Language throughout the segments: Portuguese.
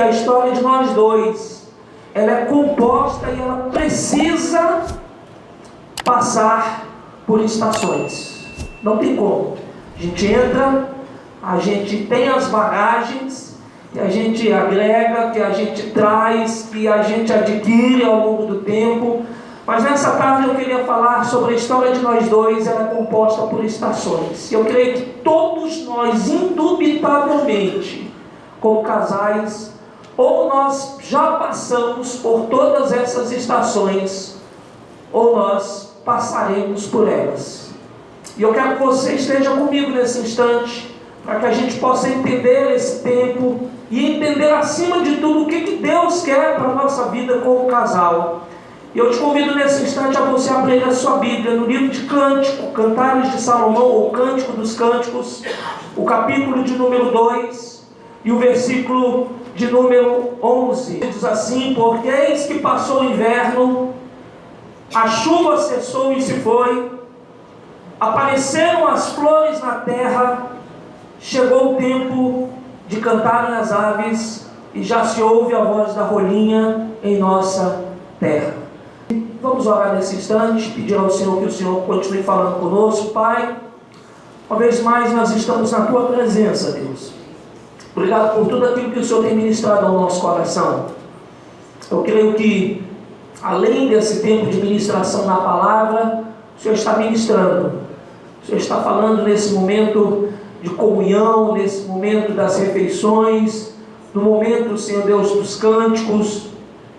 A história de nós dois, ela é composta e ela precisa passar por estações. Não tem como. A gente entra, a gente tem as bagagens, que a gente agrega, que a gente traz, que a gente adquire ao longo do tempo. Mas nessa tarde eu queria falar sobre a história de nós dois. Ela é composta por estações. Eu creio que todos nós, indubitavelmente, como casais, ou nós já passamos por todas essas estações, ou nós passaremos por elas. E eu quero que você esteja comigo nesse instante, para que a gente possa entender esse tempo e entender acima de tudo o que Deus quer para a nossa vida como casal. E eu te convido nesse instante a você abrir a sua Bíblia no livro de Cântico, Cantares de Salomão, ou Cântico dos Cânticos, o capítulo de número 2 e o versículo de número 11. Diz assim: porque eis que passou o inverno, a chuva cessou e se foi, apareceram as flores na terra, chegou o tempo de cantarem as aves, e já se ouve a voz da rolinha em nossa terra. Vamos orar nesse instante, pedir ao Senhor que o Senhor continue falando conosco. Pai, uma vez mais nós estamos na Tua presença, Deus. Obrigado por tudo aquilo que o Senhor tem ministrado ao nosso coração. Eu creio que, além desse tempo de ministração na palavra, o Senhor está ministrando. O Senhor está falando nesse momento de comunhão, nesse momento das refeições, no momento, Senhor Deus, dos cânticos,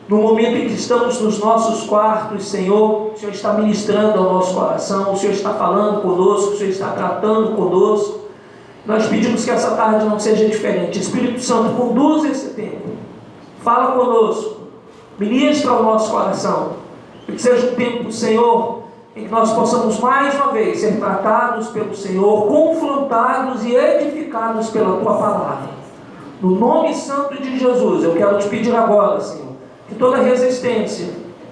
no momento em que estamos nos nossos quartos, Senhor. O Senhor está ministrando ao nosso coração, o Senhor está falando conosco, o Senhor está tratando conosco. Nós pedimos que essa tarde não seja diferente. Espírito Santo, conduz esse tempo, fala conosco, ministra ao nosso coração, que seja um tempo, Senhor, em que nós possamos mais uma vez ser tratados pelo Senhor, confrontados e edificados pela Tua palavra. No nome santo de Jesus, eu quero te pedir agora, Senhor, que toda resistência,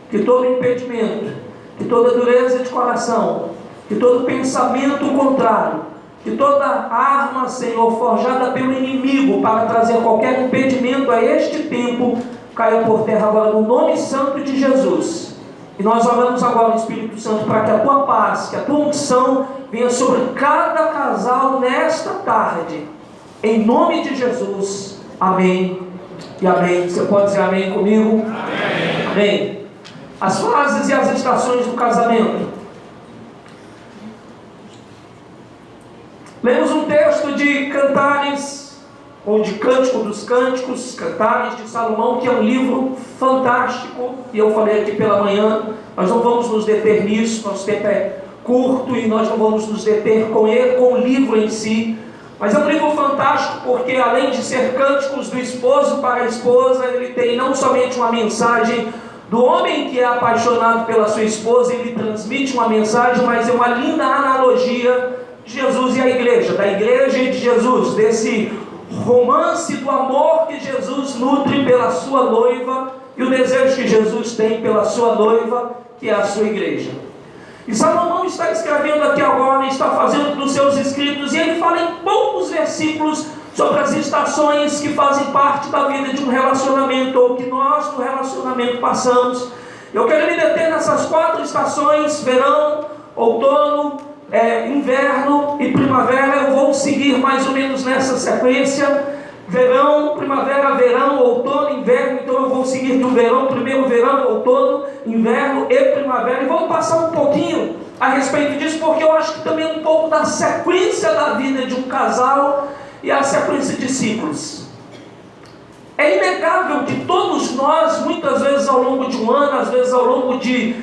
que todo impedimento, que toda dureza de coração, que todo pensamento contrário, que toda arma, Senhor, forjada pelo inimigo para trazer qualquer impedimento a este tempo, caia por terra agora no nome santo de Jesus. E nós oramos agora, Espírito Santo, para que a Tua paz, que a Tua unção venha sobre cada casal nesta tarde. Em nome de Jesus. Amém e amém. Você pode dizer amém comigo? Amém. Amém. As fases e as estações do casamento. Lemos um texto de Cantares, ou de Cântico dos Cânticos, Cantares de Salomão, que é um livro fantástico, e eu falei aqui pela manhã. Nós não vamos nos deter nisso, nosso tempo é curto e nós não vamos nos deter com ele, com o livro em si. Mas é um livro fantástico porque, além de ser cânticos do esposo para a esposa, ele tem não somente uma mensagem do homem que é apaixonado pela sua esposa, ele transmite uma mensagem, mas é uma linda analogia de Jesus e a igreja, da igreja e de Jesus, desse romance do amor que Jesus nutre pela sua noiva e o desejo que Jesus tem pela sua noiva, que é a sua igreja. E Salomão está escrevendo aqui agora, está fazendo dos seus escritos, e ele fala em poucos versículos sobre as estações que fazem parte da vida de um relacionamento, ou que nós no relacionamento passamos. Eu quero me deter nessas 4 estações: verão, outono, inverno e primavera. Eu vou seguir mais ou menos nessa sequência: verão, primavera, verão, outono, inverno. Então eu vou seguir do verão, primeiro verão, outono, inverno e primavera, e vamos passar um pouquinho a respeito disso, porque eu acho que também é um pouco da sequência da vida de um casal e a sequência de ciclos. É inegável que todos nós, muitas vezes ao longo de um ano, às vezes ao longo de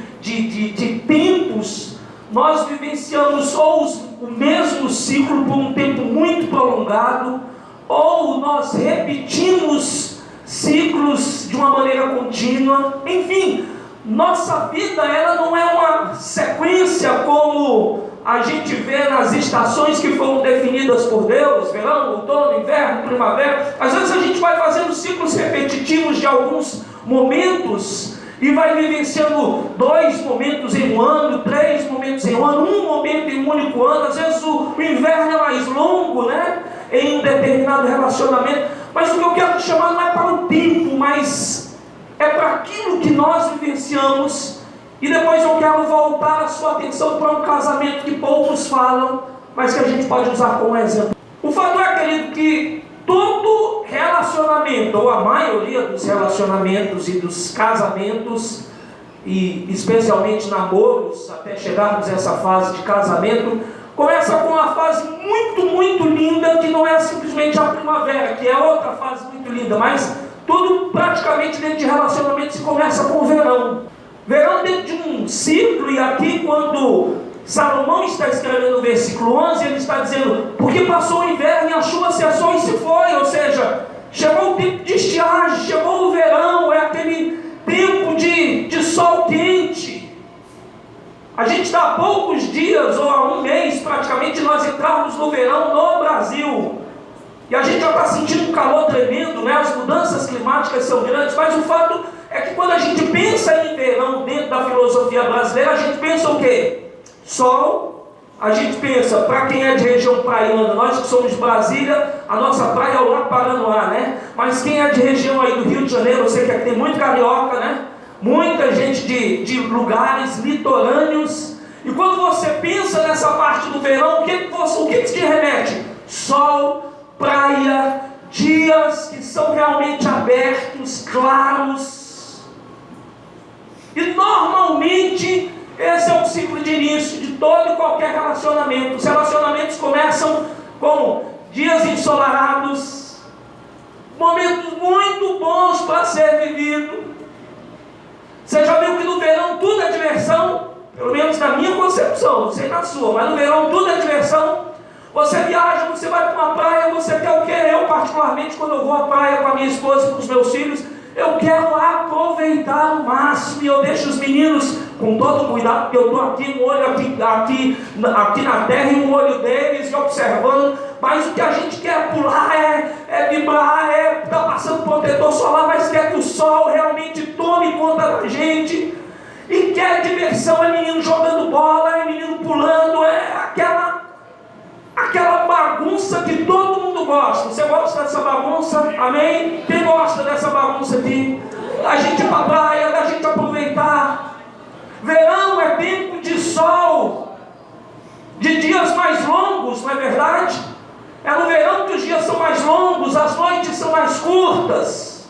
tempos, nós vivenciamos ou o mesmo ciclo por um tempo muito prolongado, ou nós repetimos ciclos de uma maneira contínua. Enfim, nossa vida, ela não é uma sequência como a gente vê nas estações que foram definidas por Deus: verão, outono, inverno, primavera. Às vezes a gente vai fazendo ciclos repetitivos de alguns momentos e vai vivenciando 2 momentos em um ano, 3 momentos em um ano, 1 momento em um único ano. Às vezes o inverno é mais longo, né, em um determinado relacionamento. Mas o que eu quero te chamar não é para o tempo, mas é para aquilo que nós vivenciamos. E depois eu quero voltar a sua atenção para um casamento que poucos falam, mas que a gente pode usar como exemplo. O fato é, querido, que todo relacionamento, ou a maioria dos relacionamentos e dos casamentos, e especialmente namoros, até chegarmos a essa fase de casamento, começa com uma fase muito, muito linda, que não é simplesmente a primavera, que é outra fase muito linda, mas tudo praticamente dentro de relacionamento se começa com o verão. Verão dentro de um ciclo, e aqui quando Salomão está escrevendo no versículo 11, ele está dizendo, porque passou o inverno e a chuva cessou e se foi, ou seja, chegou o tempo de estiagem, chegou o verão, é aquele tempo de sol quente. A gente está há poucos dias, ou há um mês praticamente, nós entrarmos no verão no Brasil, e a gente já está sentindo um calor tremendo, né? As mudanças climáticas são grandes, mas o fato é que quando a gente pensa em verão dentro da filosofia brasileira, a gente pensa o quê? Sol. A gente pensa, para quem é de região praiana, nós que somos de Brasília, a nossa praia é o Lago Paranoá, né? Mas quem é de região aí do Rio de Janeiro, eu sei que aqui tem muito carioca, né? Muita gente de lugares litorâneos. E quando você pensa nessa parte do verão, o que te remete? Sol, praia, dias que são realmente abertos, claros. E normalmente esse é o ciclo de início de todo e qualquer relacionamento. Os relacionamentos começam com dias ensolarados, momentos muito bons para ser vivido. Você já viu que no verão tudo é diversão? Pelo menos na minha concepção, não sei na sua, mas no verão tudo é diversão. Você viaja, você vai para uma praia, você quer o quê? Eu particularmente, quando eu vou à praia com a minha esposa e com os meus filhos, eu quero aproveitar o máximo, e eu deixo os meninos com todo cuidado, porque eu estou aqui, um olho aqui na terra e um olho deles, observando. Mas o que a gente quer pular é vibrar, estar passando protetor solar, mas quer que o sol realmente tome conta da gente. E quer diversão, é menino jogando bola, é menino pulando, é aquela bagunça que todo mundo gosta. Você gosta dessa bagunça? Amém? Quem gosta dessa bagunça aqui? A gente ir para a praia, a gente aproveitar. Verão é tempo de sol, de dias mais longos, não é verdade? É no verão que os dias são mais longos, as noites são mais curtas.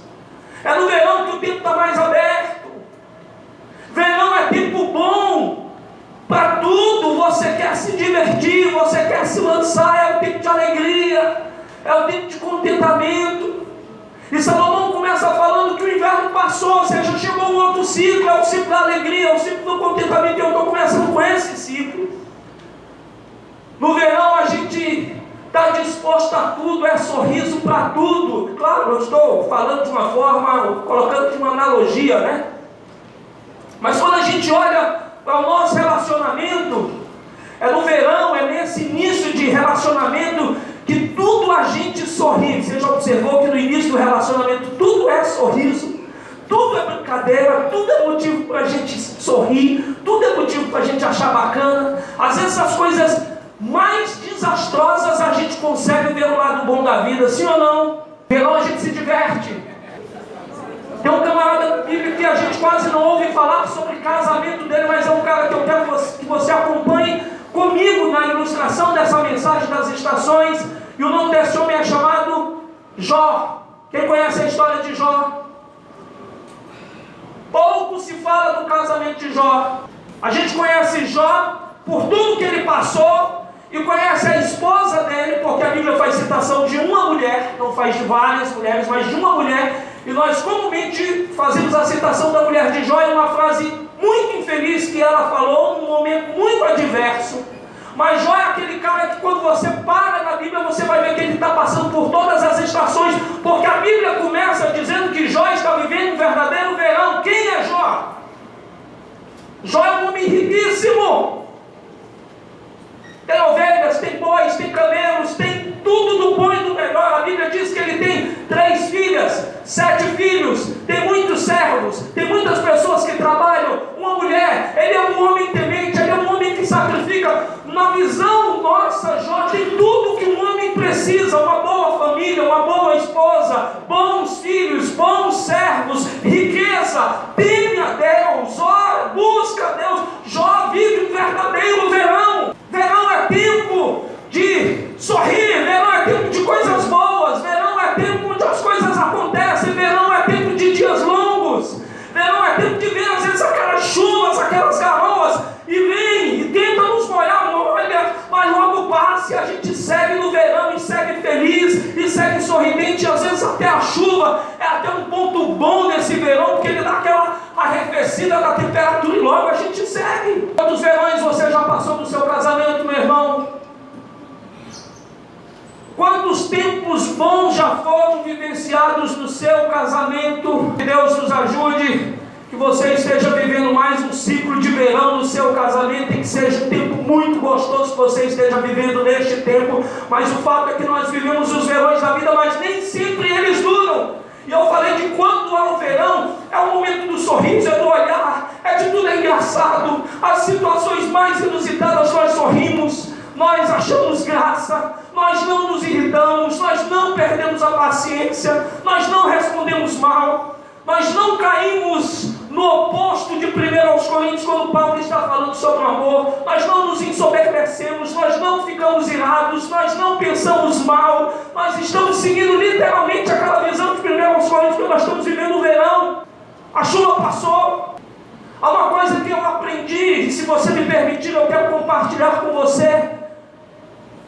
É no verão que o tempo está mais aberto. Verão é tempo bom para tudo. Você quer se divertir, você quer se lançar, é o tempo de alegria, é o tempo de contentamento. E Salomão começa falando que o inverno passou, ou seja, chegou um outro ciclo, é o ciclo da alegria, é o ciclo do contentamento, e eu estou começando com esse ciclo. No verão a gente está disposto a tudo, é sorriso para tudo. Claro, eu estou falando de uma forma, colocando de uma analogia, né? Mas quando a gente olha para o nosso relacionamento, é no verão, é nesse início de relacionamento que tudo a gente sorri. Você já observou que no início do relacionamento tudo é sorriso, tudo é brincadeira, tudo é motivo para a gente sorrir, tudo é motivo para a gente achar bacana. Às vezes as coisas mais desastrosas a gente consegue ver o lado bom da vida, sim ou não? Verão a gente se diverte. Tem um camarada bíblico que a gente quase não ouve falar sobre casamento dele, mas é um cara que eu quero que você acompanhe comigo na ilustração dessa mensagem das estações. E o nome desse homem é chamado Jó. Quem conhece a história de Jó? Pouco se fala do casamento de Jó. A gente conhece Jó por tudo que ele passou, e conhece a esposa dele, porque a Bíblia faz citação de uma mulher, não faz de várias mulheres, mas de uma mulher. E nós comumente fazemos a citação da mulher de Jó em uma frase muito infeliz que ela falou num momento muito adverso. Mas Jó é aquele cara que quando você para na Bíblia, você vai ver que ele está passando por todas as estações, porque a Bíblia começa dizendo que Jó está vivendo um verdadeiro verão. Quem é Jó? Jó é um homem riquíssimo. Tem ovelhas, tem bois, tem camelos, tem tudo do bom e do melhor. A Bíblia diz que ele tem 3 filhas, 7 filhos, tem muitos servos, tem muitas pessoas que trabalham, uma mulher. Ele é um homem temente, ele é um homem que sacrifica. Na visão nossa, Jó tem tudo que um homem precisa: uma boa família, uma boa esposa, teme a Deus, ora, busca a Deus. Jó vive um verdadeiro verão. Verão é tempo de sorrir, verão é tempo de coisas boas, verão é tempo onde as coisas acontecem, verão é tempo de dias longos, verão é tempo de ver às vezes aquelas chuvas, aquelas garoas, e vem e tenta nos molhar, molha, mas logo passa e a gente segue no verão e segue feliz e segue sorridente, e às vezes até a chuva é até um ponto bom nesse verão, porque ele dá aquela arrefecida da temperatura e logo a gente segue. Quantos verões você já passou no seu casamento, meu irmão? Quantos tempos bons já foram vivenciados no seu casamento? Que Deus nos ajude, que você esteja vivendo mais um ciclo de verão no seu casamento, e que seja um tempo muito gostoso que você esteja vivendo neste tempo. Mas o fato é que nós vivemos os verões da vida, mas nem sempre eles duram. E eu falei que quando há o verão, é o momento do sorriso, é do olhar, é de tudo é engraçado. As situações mais inusitadas nós sorrimos, nós achamos graça, nós não nos irritamos, nós não perdemos a paciência, nós não respondemos mal, nós não caímos no oposto de 1 Coríntios, quando Paulo está falando sobre o amor. Nós não nos ensoberbecemos, nós não ficamos irados, nós não pensamos mal, nós estamos seguindo literalmente aquela visão de 1 Coríntios, que nós estamos vivendo o verão. A chuva passou. Há uma coisa que eu aprendi, e se você me permitir, eu quero compartilhar com você.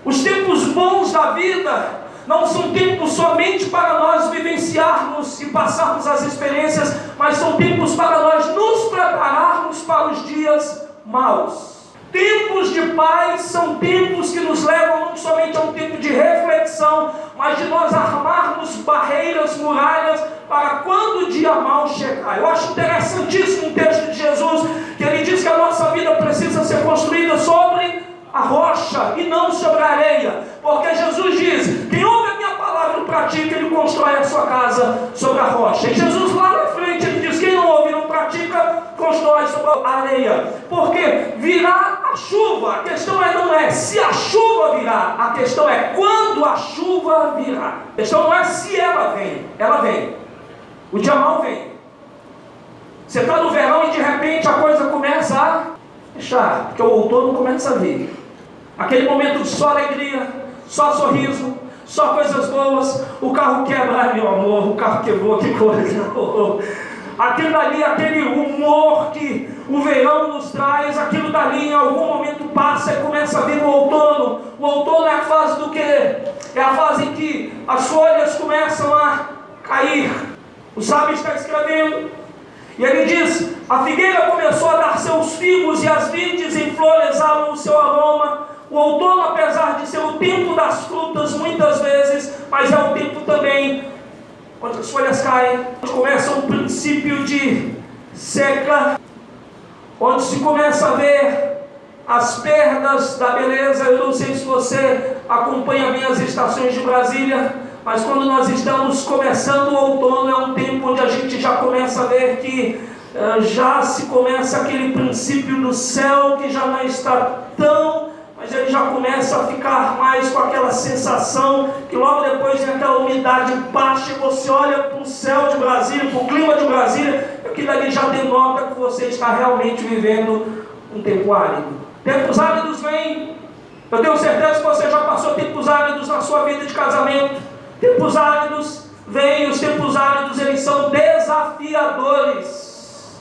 Os tempos bons da vida não são tempos somente para nós vivenciarmos e passarmos as experiências, mas são tempos para nós nos prepararmos para os dias maus. Tempos de paz são tempos que nos levam não somente a um tempo de reflexão, mas de nós armarmos barreiras, muralhas, para quando o dia mau chegar. Eu acho interessantíssimo um texto de Jesus, que ele diz que a nossa vida precisa ser construída sobre a rocha e não sobre a areia, porque Jesus diz: quem ouve a minha palavra e pratica, ele constrói a sua casa sobre a rocha. E Jesus lá na frente ele diz: quem não ouve e não pratica, constrói sobre a areia, porque virá a chuva. A questão não é se a chuva virá, a questão é quando a chuva virá. A questão não é se ela vem. O dia mau vem. Você está no verão e de repente a coisa começa a fechar, porque o outono começa a vir. Aquele momento de só alegria, só sorriso, só coisas boas. O carro quebra, ai meu amor, o carro quebrou, que coisa. Aquilo dali, aquele humor que o verão nos traz, aquilo dali em algum momento passa e começa a vir o outono. O outono é a fase do quê? É a fase em que as folhas começam a cair. O sábio está escrevendo, e ele diz: a figueira começou a dar seus figos e as vintes em flor exalam o seu aroma. O outono, apesar de ser o tempo das frutas muitas vezes, mas é o tempo também onde as folhas caem, onde começa um princípio de seca, onde se começa a ver as perdas da beleza. Eu não sei se você acompanha bem as estações de Brasília, mas quando nós estamos começando o outono, é um tempo onde a gente já começa a ver que já se começa aquele princípio do céu que já não está tão, mas ele já começa a ficar mais com aquela sensação que logo depois vem aquela umidade baixa e você olha para o céu de Brasília, para o clima de Brasília, aquilo ali já denota que você está realmente vivendo um tempo árido. Tempos áridos vêm. Eu tenho certeza que você já passou tempos áridos na sua vida de casamento. Tempos áridos vêm, os tempos áridos eles são desafiadores.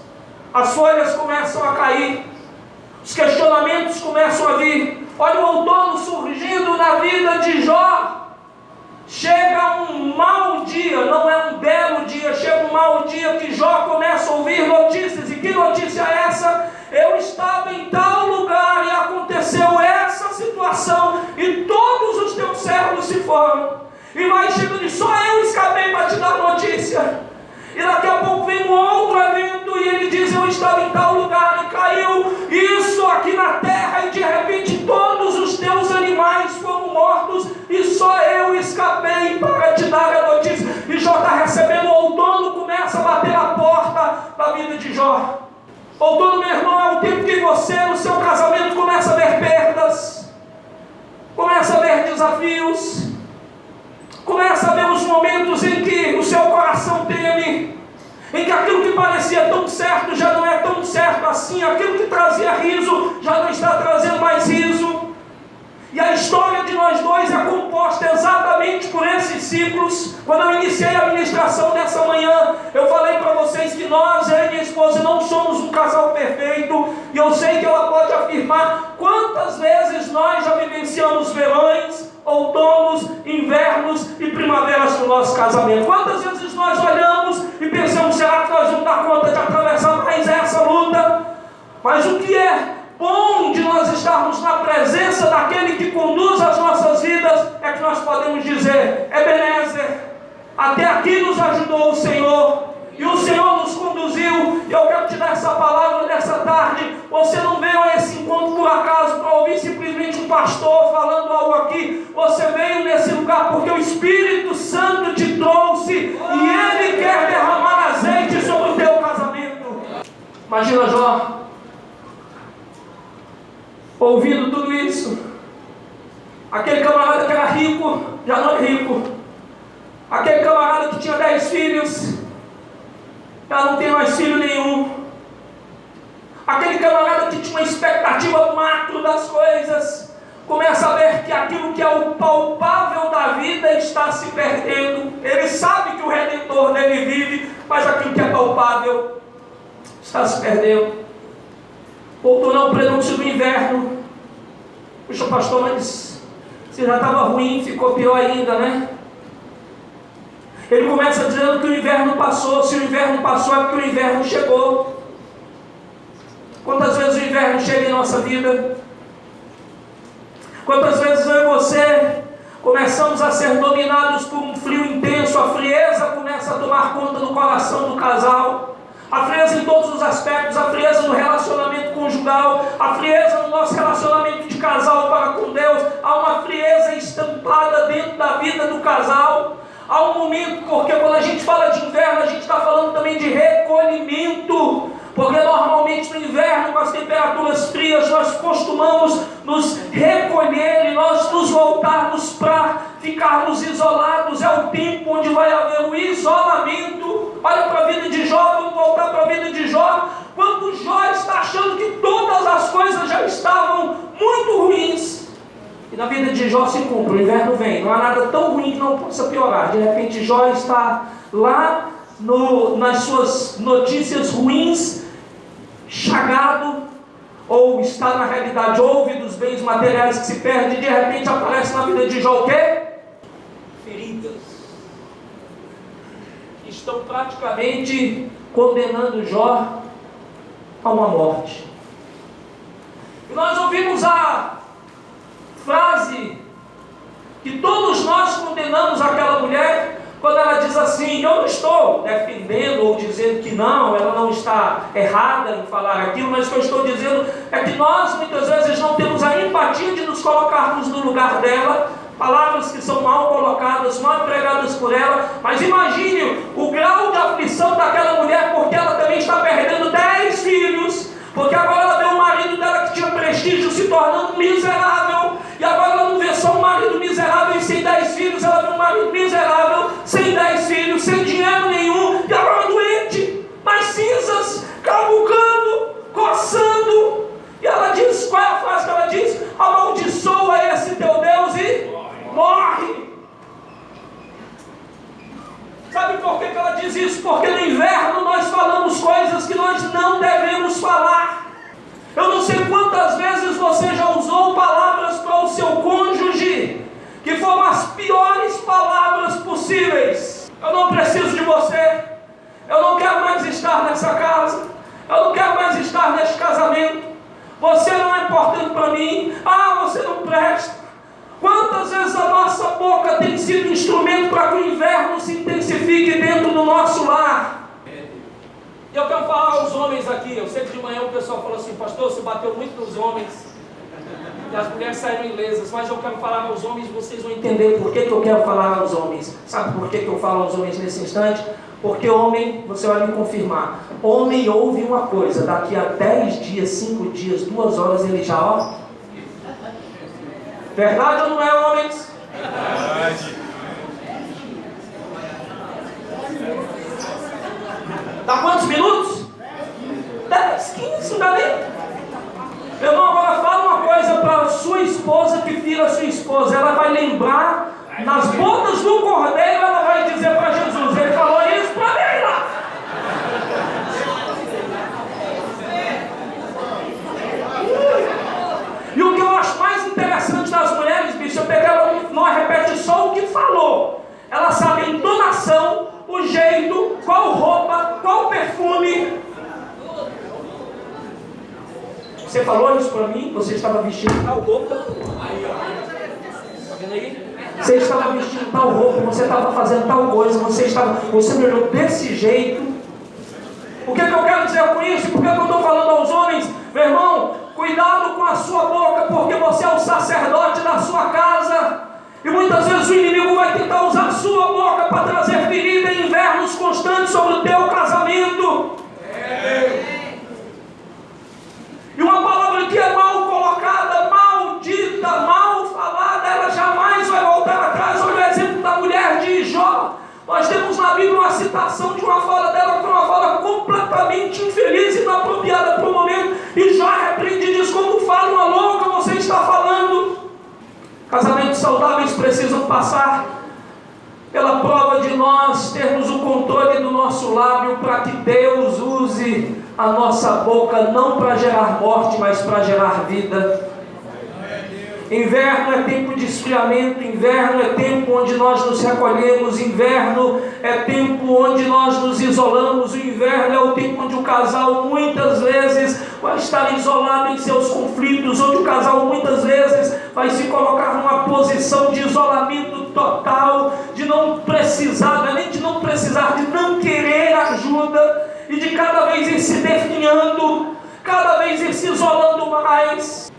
As folhas começam a cair, os questionamentos começam a vir. Olha o outono surgindo na vida de Jó. Chega um mau dia, não é um belo dia, chega um mau dia que Jó começa a ouvir notícias. E que notícia é essa? Eu estava em tal lugar e aconteceu essa situação e todos os teus servos se foram. E vai chegando e só eu escapei para te dar notícia. E daqui a pouco vem um outro evento e ele diz: eu estava em tal lugar e caiu isso aqui na terra e de repente todos os teus animais foram mortos e só eu escapei para te dar a notícia. E Jó está recebendo o outono, começa a bater a porta da vida de Jó. Outono, meu irmão, é o tempo que você no seu casamento começa a ver perdas, começa a ver desafios, começa a ver os momentos em que o seu coração teme, em que aquilo que parecia tão certo já não é tão certo assim, aquilo que trazia riso já não está trazendo mais riso. E a história de nós dois é composta exatamente por esses ciclos. Quando eu iniciei a ministração dessa manhã, eu falei para vocês que nós, eu e minha esposa, não somos um casal perfeito, e eu sei que ela pode afirmar quantas vezes nós já vivenciamos verões, outonos, invernos e primaveras no nosso casamento. Quantas vezes nós olhamos e pensamos, será que nós vamos dar conta de atravessar mais essa luta? Mas o que é bom de nós estarmos na presença daquele que conduz as nossas vidas é que nós podemos dizer: Ebenezer, até aqui nos ajudou o Senhor, e o Senhor nos conduziu. E eu quero te dar essa palavra nessa tarde. Você não veio a esse encontro por acaso para ouvir simplesmente um pastor falando algo aqui. Você veio nesse lugar porque o Espírito Santo te trouxe, e Ele quer derramar azeite sobre o teu casamento. Imagina Jó ouvindo tudo isso. Aquele camarada que era rico, já não é rico. Aquele camarada que tinha 10 filhos, já não tem mais filho nenhum. Aquele camarada que tinha uma expectativa macro das coisas, começa a ver que aquilo que é o palpável da vida está se perdendo. Ele sabe que o Redentor dele vive, mas aquilo que é palpável está se perdendo. Voltou ao prenúncio do inverno. Puxa, pastor, mas se já estava ruim, ficou pior ainda, né? Ele começa dizendo que o inverno passou. Se o inverno passou, é porque o inverno chegou. Quantas vezes o inverno chega em nossa vida? Quantas vezes eu e você começamos a ser dominados por um frio intenso? A frieza começa a tomar conta do coração do casal. A frieza em todos os aspectos, a frieza no relacionamento conjugal, a frieza no nosso relacionamento de casal para com Deus. Há uma frieza estampada dentro da vida do casal. Há um momento, porque quando a gente fala de inverno, a gente está falando também de recolhimento. Porque normalmente no inverno, com as temperaturas frias, nós costumamos nos recolher e nós nos voltarmos para ficarmos isolados. É o tempo onde vai haver o isolamento. Olha para a vida de Jó, vamos voltar para a vida de Jó. Quando Jó está achando que todas as coisas já estavam muito ruins, e na vida de Jó se cumpre, o inverno vem, não há nada tão ruim que não possa piorar. De repente Jó está lá nas suas notícias ruins, chagado, ou está na realidade, ouve dos bens materiais que se perdem, e de repente aparece na vida de Jó o quê? Feridas. Estão praticamente condenando Jó a uma morte. E nós ouvimos a frase que todos nós condenamos aquela mulher, quando ela diz assim: eu não estou defendendo ou dizendo que não, ela não está errada em falar aquilo, mas o que eu estou dizendo é que nós muitas vezes não temos a empatia de nos colocarmos no lugar dela. Palavras que são mal colocadas, mal empregadas por ela, mas imagine o grau de aflição daquela mulher, porque ela também está perdendo 10 filhos, porque agora ela vê o marido dela que tinha prestígio se tornando miserável, e agora ela não vê só um marido miserável e sem 10 filhos, ela vê um marido miserável, sem 10 filhos, sem dinheiro nenhum, e agora doente, nas cinzas, cavucando, coçando, e ela diz, qual é a frase que ela diz? Amaldiçoa esse teu Deus e morre. Sabe por que ela diz isso? Porque no inverno nós falamos coisas que nós não devemos falar. Eu não sei quantas vezes você já usou palavras para o seu cônjuge que foram as piores palavras possíveis. Eu não preciso de você, eu não quero mais estar nessa casa, eu não quero mais estar neste casamento, você não é importante para mim, você não presta. Quantas vezes a nossa boca tem sido instrumento para que o inverno se intensifique dentro do nosso lar? E eu quero falar aos homens aqui. Eu sei que de manhã o pessoal falou assim: pastor, você bateu muito nos homens e as mulheres saíram ilesas, mas eu quero falar aos homens, vocês vão entender por que eu quero falar aos homens. Sabe por que eu falo aos homens nesse instante? Porque homem, você vai me confirmar, homem ouve uma coisa, daqui a 10 dias, 5 dias, 2 horas ele já verdade ou não é, homens? Verdade. Dá quantos minutos? 10, 15, não dá nem. Meu irmão, agora fala uma coisa para sua esposa que vira sua esposa. Ela vai lembrar, nas bodas do cordeiro, ela vai dizer para Jesus: ele falou isso para mim lá. E o que eu acho mais interessante das mulheres, bicho, é que ela não repete só o que falou. Ela sabe a entonação, o jeito, qual roupa, qual perfume. Você falou isso para mim? Você estava vestindo tal roupa? Tá vendo aí? Você estava vestindo tal roupa, você estava fazendo tal coisa, você me olhou desse jeito. O que eu quero dizer com isso? Por que eu estou falando aos homens? Meu irmão, cuidado com a sua boca, porque você é o sacerdote da sua casa. E muitas vezes o inimigo vai tentar usar a sua boca para trazer ferida e invernos constantes sobre o teu casamento. E uma palavra que é mal colocada, maldita, mal falada, ela jamais vai voltar atrás. Olha o exemplo da mulher de Jó. Nós temos na Bíblia uma citação de uma fala dela, que é uma fala completamente infeliz e inapropriada para o momento. E Jó repreende e diz: como fala uma louca, você está falando. Casamentos saudáveis precisam passar pela prova de nós termos o controle do nosso lábio, para que Deus use a nossa boca não para gerar morte, mas para gerar vida. Inverno é tempo de esfriamento, inverno é tempo onde nós nos recolhemos, inverno é tempo onde nós nos isolamos, o inverno é o tempo onde o casal muitas vezes vai estar isolado em seus conflitos, onde o casal muitas vezes vai se colocar numa posição de isolamento total, de não precisar, não é nem de não precisar, de não querer ajuda, e de cada vez ir se definhando, cada vez ir se isolando mais.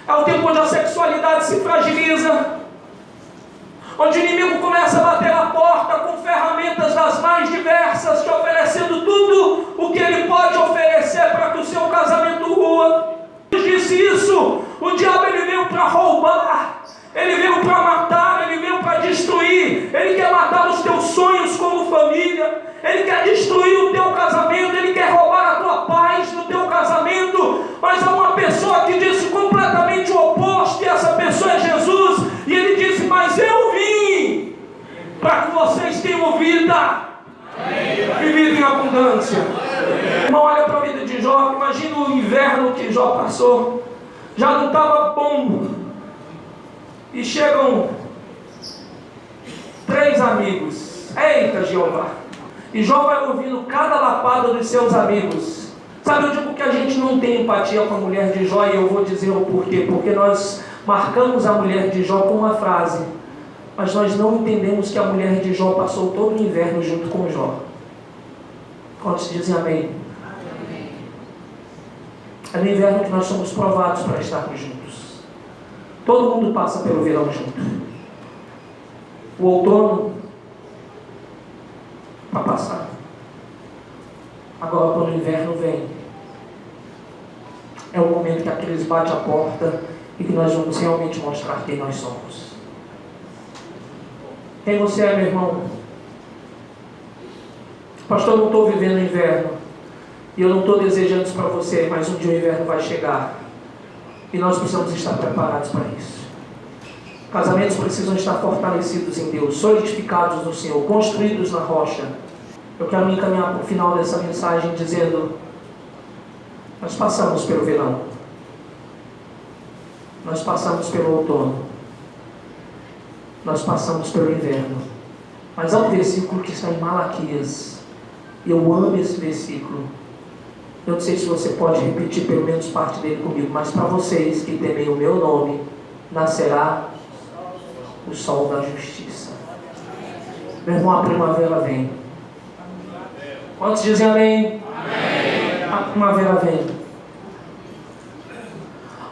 É o tempo onde a sexualidade se fragiliza, onde o inimigo começa a bater a porta com ferramentas das mais diversas, te oferecendo tudo o que ele pode oferecer para que o seu casamento rua. Eu disse isso: o diabo ele veio para roubar, ele veio para matar, ele veio para destruir, ele quer matar os teus sonhos como família, ele quer destruir o teu casamento, ele quer roubar a tua paz no teu casamento. Mas há uma pessoa que disse completamente o oposto, e essa pessoa é Jesus, e ele disse: mas eu vim para que vocês tenham vida e vida em abundância. Irmão, olha para a vida de Jó, imagina o inverno que Jó passou, já não estava bom, e chegam 3 amigos, eita Jeová, e Jó vai ouvindo cada lapada dos seus amigos. Sabe, eu digo que a gente não tem empatia com a mulher de Jó, e eu vou dizer o porquê. Porque nós marcamos a mulher de Jó com uma frase, mas nós não entendemos que a mulher de Jó passou todo o inverno junto com Jó. Quantos dizem amém? É no inverno que nós somos provados para estarmos juntos. Todo mundo passa pelo verão junto. O outono para passar. Agora, quando o inverno vem, é o momento que a crise bate a porta e que nós vamos realmente mostrar quem nós somos. Quem você é, meu irmão? Pastor, eu não estou vivendo o inverno, e eu não estou desejando isso para você, mas um dia o inverno vai chegar, e nós precisamos estar preparados para isso. Casamentos precisam estar fortalecidos em Deus, solidificados no Senhor, construídos na rocha. Eu quero me encaminhar para o final dessa mensagem dizendo: nós passamos pelo verão, nós passamos pelo outono, nós passamos pelo inverno, mas há um versículo que está em Malaquias, e eu amo esse versículo. Eu não sei se você pode repetir pelo menos parte dele comigo, mas para vocês que temem o meu nome, nascerá o sol da justiça. Meu irmão, a primavera vem. Quantos dizem amém? Amém. A primavera vem.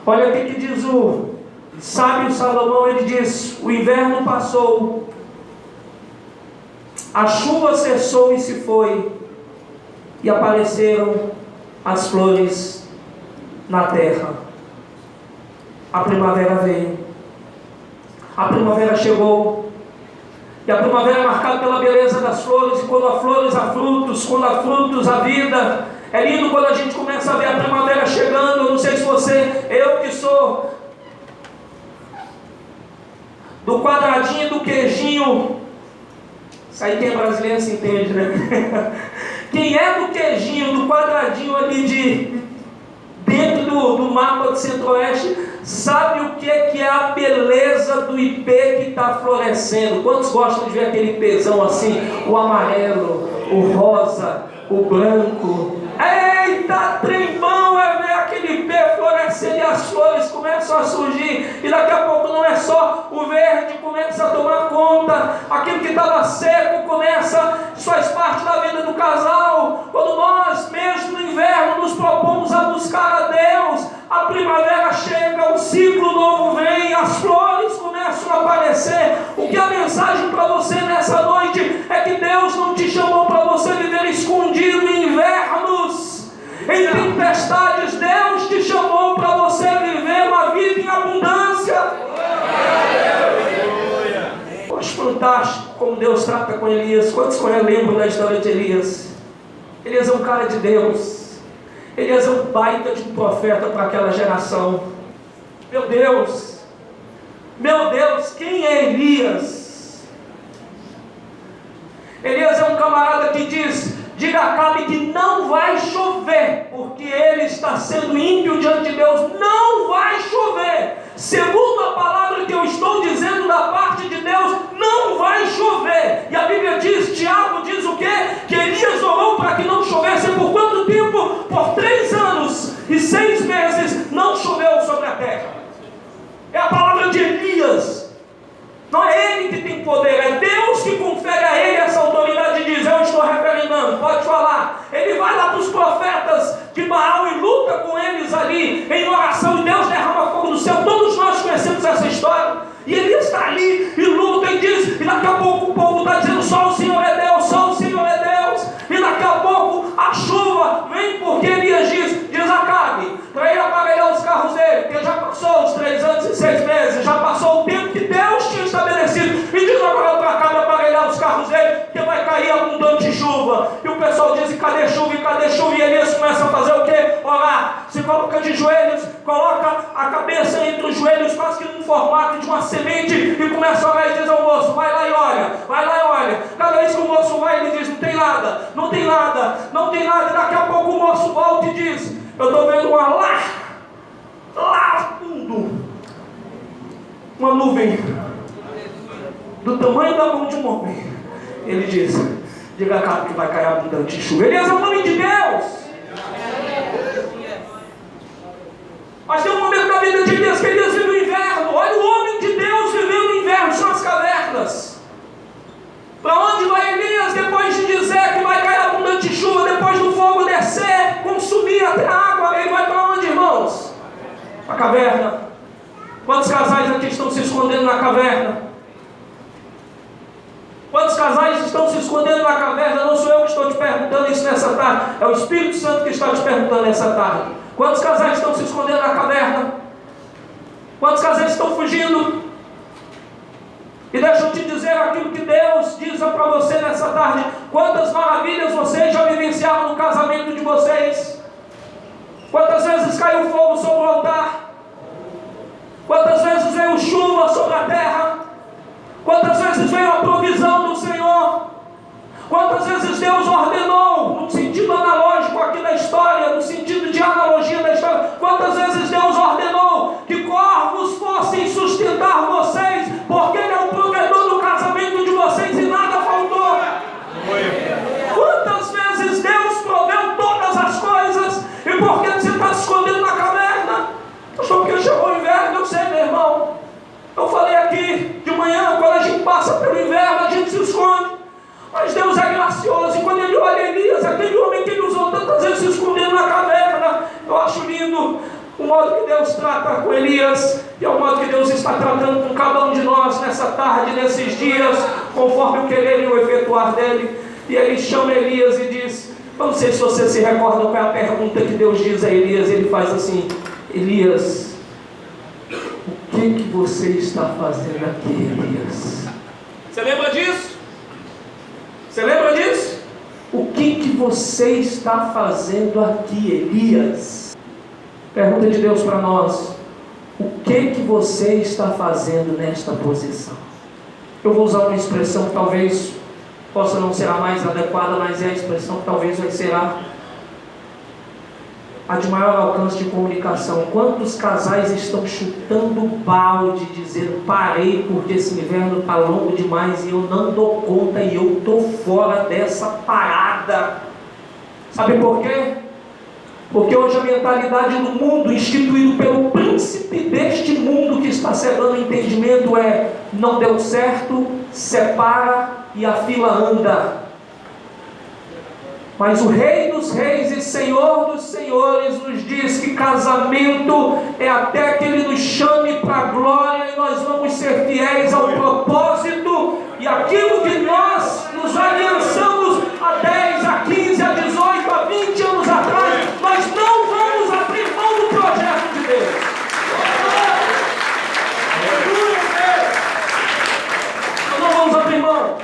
Olha o que diz o sábio Salomão. Ele diz: o inverno passou, a chuva cessou e se foi, e apareceram as flores na terra. A primavera veio, a primavera chegou, Que a primavera é marcada pela beleza das flores, e quando há flores há frutos, quando há frutos há vida. É lindo quando a gente começa a ver a primavera chegando. Eu não sei se você, eu que sou do quadradinho do queijinho, isso aí quem é brasileiro se entende, né? Quem é do queijinho, do quadradinho ali dentro do mapa do Centro-Oeste, sabe o que é a beleza do ipê que está florescendo. Quantos gostam de ver aquele ipêzão assim, o amarelo, o rosa, o branco? Eita, trembão é ver aquele ipê florescendo e as flores começam a surgir, e daqui a pouco não é só o verde, começa a tomar conta, aquilo que estava seco faz parte da vida do casal. Quando nós mesmo no inverno nos propomos a buscar a Deus, a primavera chega, um ciclo novo vem, as flores começam a aparecer. O que a mensagem para você nessa noite é que Deus não te chamou para você viver escondido em invernos, em tempestades. Deus te chamou para você viver uma vida em abundância. Eu acho fantástico como Deus trata com Elias. Quantos lembram da história de Elias? Elias é um cara de Deus. Elias é um baita de um profeta para aquela geração. Meu Deus, quem é Elias? Elias é um camarada que diga a Acabe que não vai chover, porque ele está sendo ímpio diante de Deus. Não vai chover. Segundo a palavra que eu estou dizendo da parte de Deus, não vai chover. E a Bíblia diz, Tiago diz o quê? Que Elias orou para que não chovesse. Por quanto tempo? Por 3 anos e 6 meses não choveu sobre a terra. É a palavra de Elias. Não é ele que tem poder, é Deus que confere a ele essa autoridade e diz: eu estou referendando, pode falar. Ele vai lá para os profetas de Baal e luta com eles ali em oração, e Deus derrama fogo do céu. Todos nós conhecemos essa história. E ele está ali e luta e diz, e daqui a pouco o povo está dizendo: só o Senhor é Deus, só o Senhor é Deus. E daqui a pouco a chuva vem, porque Elias diz Acabe, para ele aparelhar os carros dele, porque já passou os 3 anos e 6 meses, já passou o tempo que Deus tinha estabelecido. E diz agora para Acabe aparelhar os carros dele, que vai cair abundante chuva. E o pessoal diz: e cadê chuva, e cadê chuva? E Elias começa a fazer o quê? Orar. Se coloca de joelhos, coloca a cabeça entre os joelhos, quase que num formato de uma semente, e começa a orar e diz ao moço: vai lá e olha, vai lá e olha. Cada vez que o moço vai, ele diz: não tem nada, não tem nada, não tem nada. E daqui a pouco o moço volta e diz: eu estou vendo lá fundo, uma nuvem do tamanho da mão de um homem. Ele diz: diga a Acabe que vai cair abundante chuva. Elias é um homem de Deus. Mas tem um momento na vida de Elias que Elias vive o inverno. Olha o homem de Deus vivendo o inverno, são as cavernas. Para onde vai Elias depois de dizer que vai cair abundante chuva, depois do fogo descer, consumir até a água? Ele vai para onde, irmãos? A caverna. Quantos casais aqui estão se escondendo na caverna? Quantos casais estão se escondendo na caverna? Não sou eu que estou te perguntando isso nessa tarde, é o Espírito Santo que está te perguntando nessa tarde. Quantos casais estão se escondendo na caverna? Quantos casais estão fugindo? E deixa eu te dizer aquilo que Deus diz para você nessa tarde. Quantas maravilhas vocês já vivenciaram no casamento de vocês? Quantas vezes caiu fogo sobre o altar? Quantas vezes veio chuva sobre a terra? Quantas vezes veio a provisão do Senhor? Quantas vezes Deus ordenou, no sentido analógico aqui da história, no sentido de analogia da história, quantas vezes Deus ordenou que corvos fossem sustentar vocês, porque Ele é o provedor do casamento de vocês e nada faltou? Quantas vezes Deus proveu todas as coisas, e por que você está se escondendo na caverna? Pastor, porque chegou o inverno. Eu sei, meu irmão, eu falei aqui de manhã, quando a gente passa pelo inverno, a gente se esconde. Mas Deus é gracioso, e quando Ele olha Elias, aquele homem que Ele usou tantas vezes se escondendo na caverna, eu acho lindo o modo que Deus trata com Elias, e é o modo que Deus está tratando com cada um de nós nessa tarde, nesses dias, conforme o querer e o efetuar dele. E Ele chama Elias e diz, eu não sei se você se recorda qual é a pergunta que Deus diz a Elias. Ele faz assim: Elias, o que você está fazendo aqui, Elias? Você lembra disso? Você lembra disso? O que você está fazendo aqui, Elias? Pergunta de Deus para nós. O que você está fazendo nesta posição? Eu vou usar uma expressão que talvez possa não ser a mais adequada, mas é a expressão que talvez vai ser a de maior alcance de comunicação. Quantos casais estão chutando balde, dizendo: parei porque esse inverno está longo demais e eu não dou conta e eu estou fora dessa parada? Sabe por quê? Porque hoje a mentalidade do mundo, instituído pelo príncipe deste mundo que está cegando o entendimento, é: não deu certo, separa e a fila anda. Mas o Rei dos Reis e Senhor dos Senhores nos diz que casamento é até que Ele nos chame para a glória e nós vamos ser fiéis ao propósito e aquilo que nós nos aliançamos há 10, a 15, a 18, a 20 anos atrás, nós não vamos abrir mão do projeto de Deus. Nós não vamos abrir mão.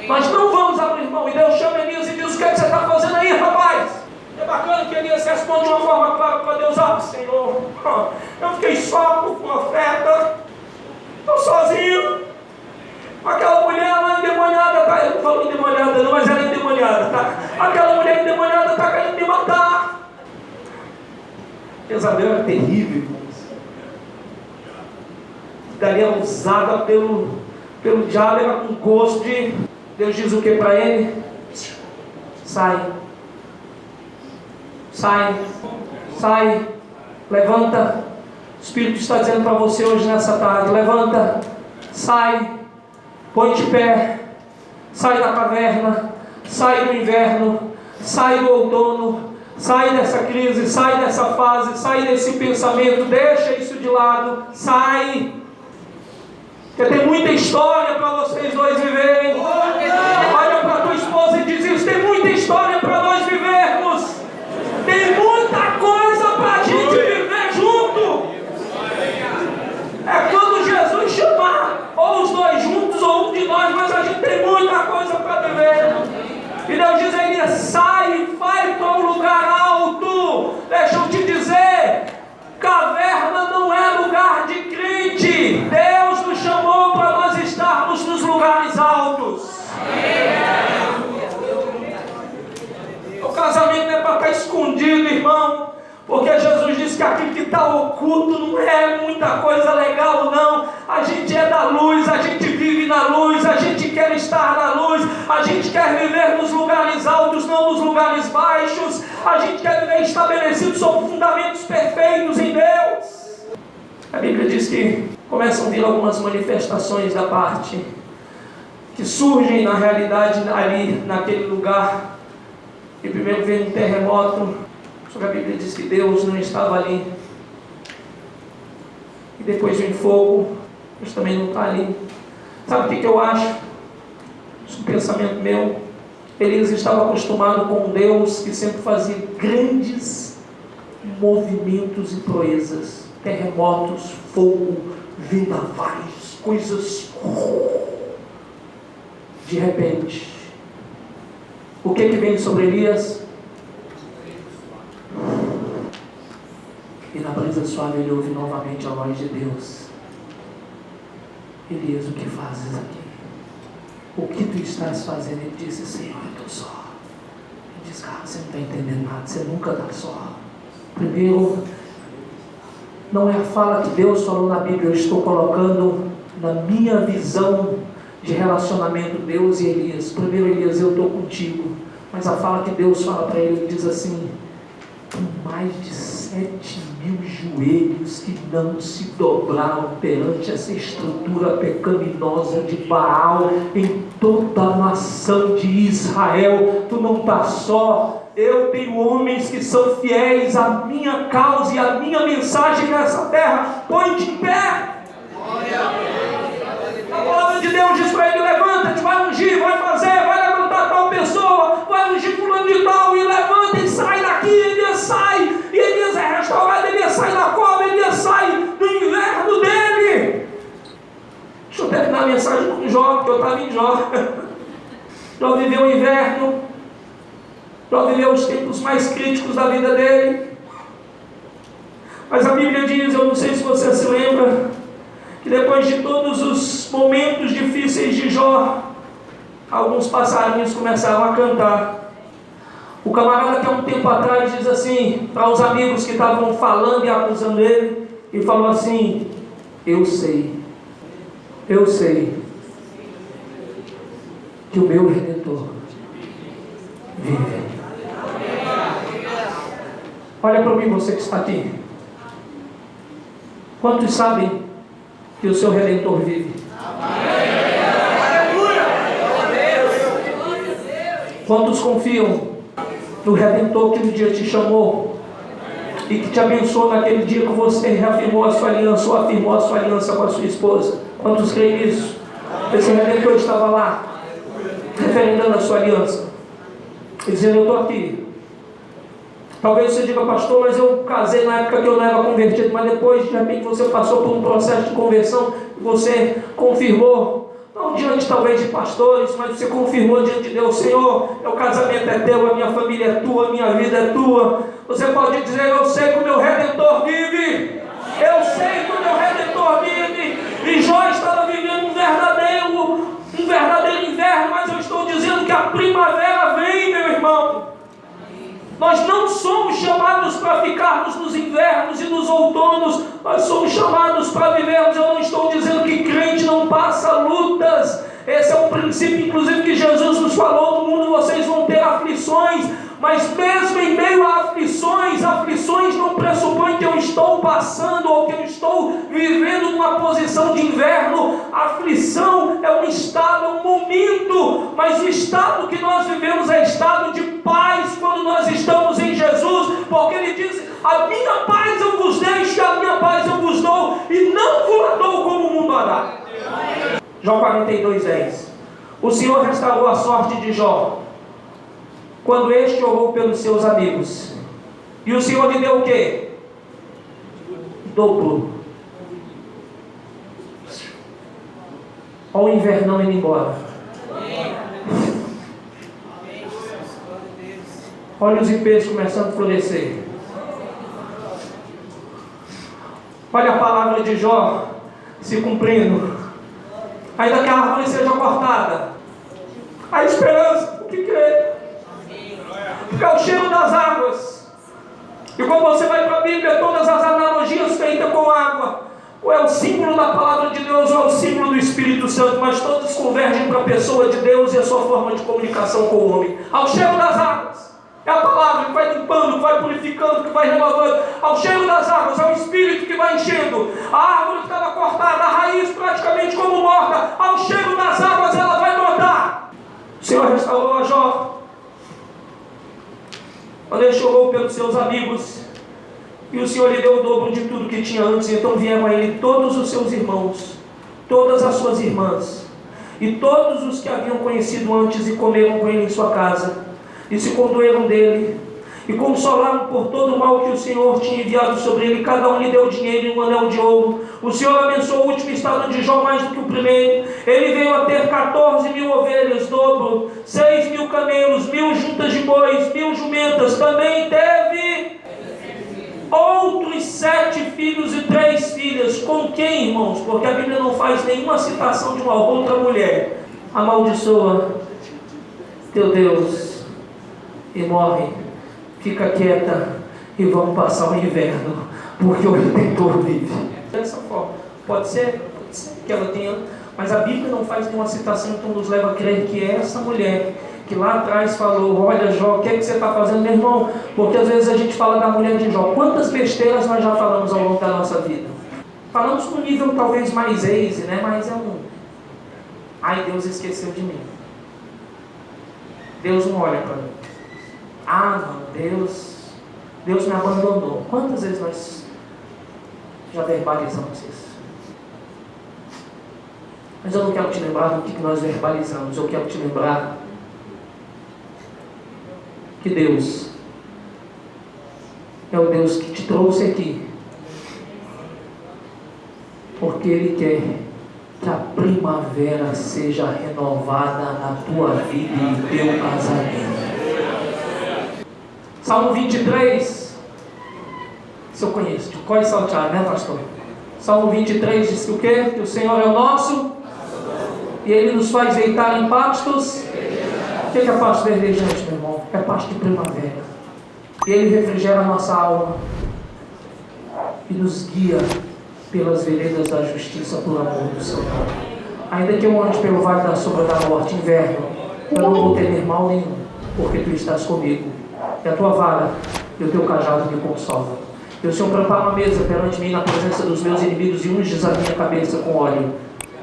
Nós não vamos abrir mão. E Deus chama Elias e diz: o que você está fazendo aí, rapaz? É bacana que Elias responde de uma forma clara para Deus: ah, Senhor, eu fiquei só com o profeta, estou sozinho. Aquela mulher lá endemoniada, tá? Eu não falo endemoniada não, mas ela é endemoniada, tá? Aquela mulher endemoniada está querendo me matar. O pesadelo era terrível, irmãos. Daria usada pelo diabo, era com gosto de... Deus diz o que para ele? Sai, levanta. O Espírito está dizendo para você hoje nessa tarde: levanta, sai, põe de pé, sai da caverna, sai do inverno, sai do outono, sai dessa crise, sai dessa fase, sai desse pensamento, deixa isso de lado, sai. Porque tem muita história para vocês dois viverem. Olha para tua esposa e diz isso: tem muita história para nós vivermos. Tem muita coisa para a gente viver junto. É quando Jesus chamar, ou os dois juntos, ou um de nós, mas a gente tem muita coisa para viver. E Deus diz a Elias: sai e vai para um lugar alto. Deixa eu te dizer, caverna não é lugar de crente. Deus nos chamou para nós estarmos nos lugares altos. O casamento não é para estar escondido, irmão, porque Jesus disse que aquilo que está oculto não é muita coisa legal, não. A gente é da luz, a gente vive na luz, a gente quer estar na luz, a gente quer viver nos lugares altos, não nos lugares baixos. A gente quer viver estabelecido sobre fundamentos perfeitos em Deus. A Bíblia diz que começam a vir algumas manifestações da parte que surgem na realidade ali, naquele lugar. E primeiro veio um terremoto, só que a Bíblia diz que Deus não estava ali. E depois vem fogo, Deus também não está ali. Sabe o que eu acho? Isso é um pensamento meu. Elias estava acostumado com um Deus que sempre fazia grandes movimentos e proezas, terremotos, fogo, vendavais, coisas. De repente, o que vem sobre Elias? E na brisa suave ele ouve novamente a voz de Deus: Elias, o que fazes aqui? O que tu estás fazendo? Ele disse: Senhor, eu estou só. Ele disse: cara, você não está entendendo nada, você nunca está só. Primeiro, não é a fala que Deus falou na Bíblia, eu estou colocando na minha visão de relacionamento Deus e Elias. Primeiro, Elias, eu estou contigo. Mas a fala que Deus fala para ele, diz assim: por mais de 7.000 joelhos que não se dobraram perante essa estrutura pecaminosa de Baal em toda a nação de Israel, tu não está só. Eu tenho homens que são fiéis à minha causa e à minha mensagem nessa terra. Põe de pé. A palavra de Deus diz para ele: levanta-te, vai ungir, vai fazer, vai levantar tal pessoa, vai ungir fulano de tal, e levanta e sai daqui. Elias sai, e Elias é restaurado, Elias sai da cova, Elias sai do inverno dele. Deixa eu terminar a mensagem com Jó, porque eu estava em Jó. Jó viveu o inverno, Jó viveu os tempos mais críticos da vida dele. Mas a Bíblia diz, eu não sei se você se lembra, que depois de todos os momentos difíceis de Jó, alguns passarinhos começaram a cantar. O camarada que há um tempo atrás diz assim, para os amigos que estavam falando e acusando ele, e falou assim: eu sei que o meu Redentor vive. Olha para mim, você que está aqui. Quantos sabem que o seu Redentor vive? Quantos confiam no Redentor que um dia te chamou e que te abençoou naquele dia que você reafirmou a sua aliança ou afirmou a sua aliança com a sua esposa? Quantos creem nisso? Esse Redentor estava lá, referendando a sua aliança, dizendo: eu estou aqui. Talvez você diga: pastor, mas eu casei na época que eu não era convertido, mas depois de repente você passou por um processo de conversão e você confirmou, não diante talvez de pastores, mas você confirmou diante de Deus: Senhor, meu casamento é teu, a minha família é tua, a minha vida é tua. Você pode dizer: eu sei que o meu Redentor vive, eu sei que o meu Redentor vive. E Jó estava vivendo um verdadeiro inverno, mas eu estou dizendo que a primavera vem, meu irmão. Nós não somos chamados para ficarmos nos invernos e nos outonos, nós somos chamados para vivermos. Eu não estou dizendo que crente não passa lutas, esse é um princípio inclusive que Jesus nos falou: no mundo vocês vão ter aflições, mas mesmo em meio a aflições não pressupõem que eu estou passando ou que eu estou vivendo numa posição de inverno. A aflição é um estado, é um momento, mas o estado que nós vivemos é estado de paz quando nós estamos em Jesus, porque Ele diz: a minha paz eu vos deixo, a minha paz eu vos dou, e não vos a dou como o mundo a dá. Jó 42:10. O Senhor restaurou a sorte de Jó quando este orou pelos seus amigos, e o Senhor lhe deu o quê? Dobro. Olha o invernão indo embora. Olha os ipês começando a florescer. Olha a palavra de Jó se cumprindo. Ainda que a árvore seja cortada, a esperança, o que crê? Porque é o cheiro das águas. E quando você vai para a Bíblia, todas as analogias feitas com água, ou é o símbolo da palavra de Deus, ou é o símbolo do Espírito Santo, mas todas convergem para a pessoa de Deus e a sua forma de comunicação com o homem. Ao cheiro das águas, é a palavra que vai limpando, que vai purificando, que vai renovando. Ao cheiro das águas, é o Espírito que vai enchendo. A árvore que estava cortada, a raiz praticamente como morta, ao cheiro das águas ela vai brotar. O Senhor restaurou a Jó quando ele chorou pelos seus amigos, e o Senhor lhe deu o dobro de tudo que tinha antes. Então vieram a ele todos os seus irmãos, todas as suas irmãs, e todos os que haviam conhecido antes, e comeram com ele em sua casa, e se condoeram dele, e consolaram por todo o mal que o Senhor tinha enviado sobre ele. Cada um lhe deu dinheiro e um anel de ouro. O Senhor abençoou o último estado de Jó mais do que o primeiro. Ele veio a ter 14.000 ovelhas, dobro, 6.000 camelos, 1.000 juntas de bois, 1.000 jumentas. Também teve outros 7 filhos e 3 filhas. Com quem, irmãos? Porque a Bíblia não faz nenhuma citação de uma outra mulher. Amaldiçoa teu Deus e morre. Fica quieta e vamos passar o inverno, porque o Redentor vive. Dessa forma, pode ser que ela tenha, mas a Bíblia não faz nenhuma citação, então nos leva a crer que é essa mulher que lá atrás falou: olha Jó, o que é que você está fazendo, meu irmão? Porque às vezes a gente fala da mulher de Jó. Quantas besteiras nós já falamos ao longo da nossa vida? Falamos no nível talvez mais easy, né? Mas é um: ai, Deus esqueceu de mim. Deus não olha para mim. Ah, não, Deus me abandonou. Quantas vezes nós já verbalizamos isso? Mas eu não quero te lembrar do que nós verbalizamos. Eu quero te lembrar que Deus é o Deus que te trouxe aqui, porque Ele quer Que a primavera seja renovada na tua vida e no teu casamento. Salmo 23. Se eu conheço, de cor e salteado, né, pastor? Salmo 23 diz que o quê? Que o Senhor é o nosso e Ele nos faz deitar em pastos. O que é pasto verdejante, meu irmão? É pasto de primavera. E Ele refrigera a nossa alma e nos guia pelas veredas da justiça por amor do Senhor. Ainda que eu ande pelo vale da sombra da morte, inverno, eu não vou temer mal nenhum, porque Tu estás comigo. E a Tua vara e o Teu cajado me consolam. E o Senhor prepara uma mesa perante mim na presença dos meus inimigos e unges a minha cabeça com óleo.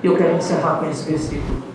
E eu quero encerrar com esse versículo.